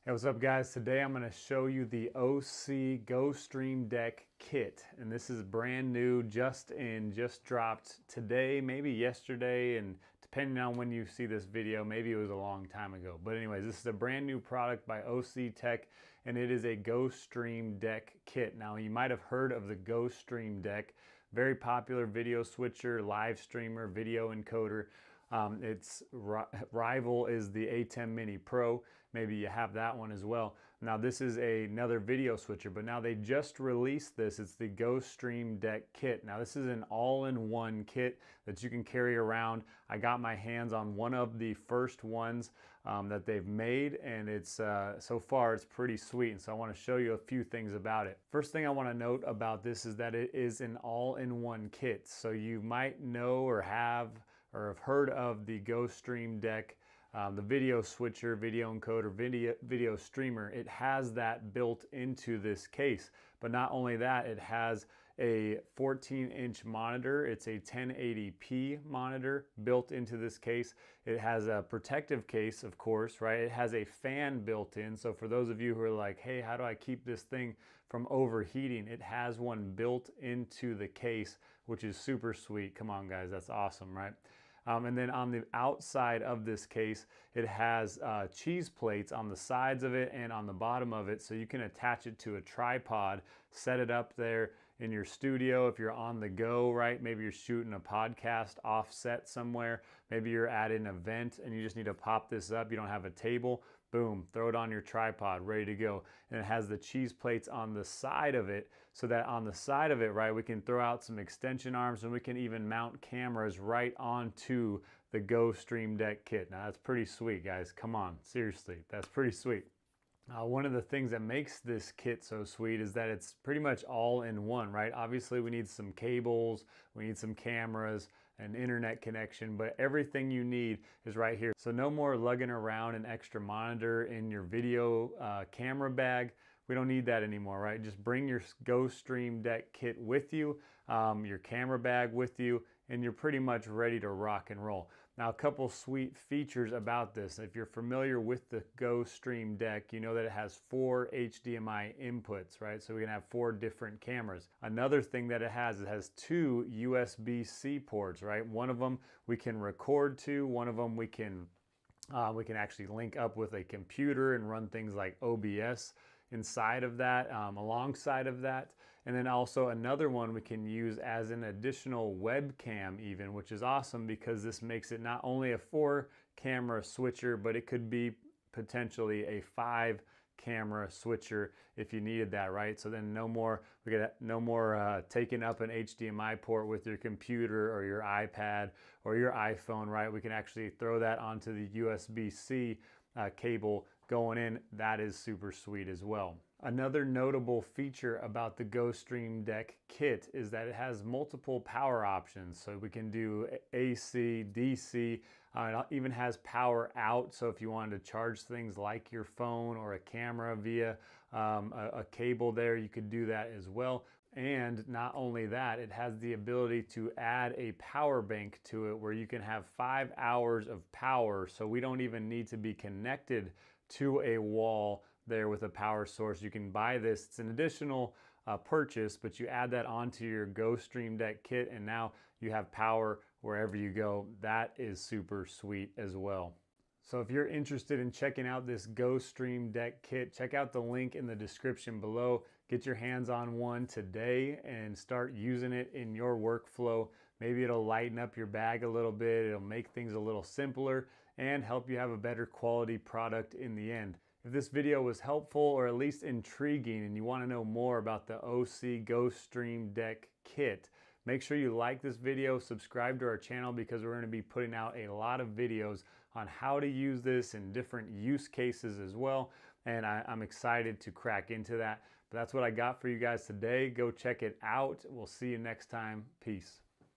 Hey, what's up guys? Today I'm going to show you the OSEE GoStream Deck kit, and this is brand new, just dropped today, maybe yesterday, and depending on when you see this video, maybe it was a long time ago. But anyways, this is a brand new product by OSEE Tech, and it is a GoStream Deck kit. Now you might have heard of the GoStream Deck, very popular video switcher, live streamer, video encoder. Its rival is the ATEM Mini Pro. Maybe you have that one as well. Now this is another video switcher, but now they just released this. It's the GoStream Deck kit. Now this is an all-in-one kit that you can carry around. I got my hands on one of the first ones that they've made, and it's so far it's pretty sweet. And so I want to show you a few things about it. First thing I want to note about this is that it is an all-in-one kit. So you might know or have heard of the GoStream Deck, the video switcher, video encoder, video streamer. It has that built into this case. But not only that, it has a 14-inch monitor. It's a 1080p monitor built into this case. It has a protective case, of course, right? It has a fan built in. So for those of you who are like, hey, how do I keep this thing from overheating? It has one built into the case, which is super sweet. Come on, guys, that's awesome, right? And then on the outside of this case, it has cheese plates on the sides of it and on the bottom of it, so you can attach it to a tripod, set it up there in your studio if you're on the go, right? Maybe you're shooting a podcast offset somewhere. Maybe you're at an event and you just need to pop this up. You don't have a table. Boom, throw it on your tripod, ready to go. And it has the cheese plates on the side of it, so that on the side of it, right, we can throw out some extension arms, and we can even mount cameras right onto the GoStream Deck kit. Now that's pretty sweet, guys. Come on, seriously, that's pretty sweet. One of the things that makes this kit so sweet is that it's pretty much all in one, right? Obviously we need some cables, we need some cameras, an internet connection, but everything you need is right here. So no more lugging around an extra monitor in your video camera bag. We don't need that anymore, right? Just bring your GoStream Deck kit with you, your camera bag with you, and you're pretty much ready to rock and roll. Now, a couple sweet features about this. If you're familiar with the GoStream Deck, you know that it has 4 HDMI inputs, right? So we can have 4 different cameras. Another thing that it has 2 USB-C ports, right? One of them we can record to, one of them we can actually link up with a computer and run things like OBS inside of that, alongside of that. And then also another one we can use as an additional webcam even, which is awesome because this makes it not only a 4 camera switcher, but it could be potentially a 5 camera switcher if you needed that, right? So then no more taking up an HDMI port with your computer or your iPad or your iPhone, right? We can actually throw that onto the USB-C cable going in. That is super sweet as well. Another notable feature about the GoStream Deck kit is that it has multiple power options. So we can do AC, DC, it even has power out. So if you wanted to charge things like your phone or a camera via a cable there, you could do that as well. And not only that, it has the ability to add a power bank to it where you can have 5 hours of power. So we don't even need to be connected to a wall there with a power source. You can buy this. It's an additional purchase, but you add that onto your GoStream Deck kit, and now you have power wherever you go. That is super sweet as well. So if you're interested in checking out this GoStream Deck kit, check out the link in the description below. Get your hands on one today and start using it in your workflow. Maybe it'll lighten up your bag a little bit. It'll make things a little simpler and help you have a better quality product in the end. If this video was helpful or at least intriguing and you want to know more about the OSEE GoStream Deck kit, make sure you like this video, subscribe to our channel, because we're going to be putting out a lot of videos on how to use this in different use cases as well. And I'm excited to crack into that. But that's what I got for you guys today. Go check it out. We'll see you next time. Peace.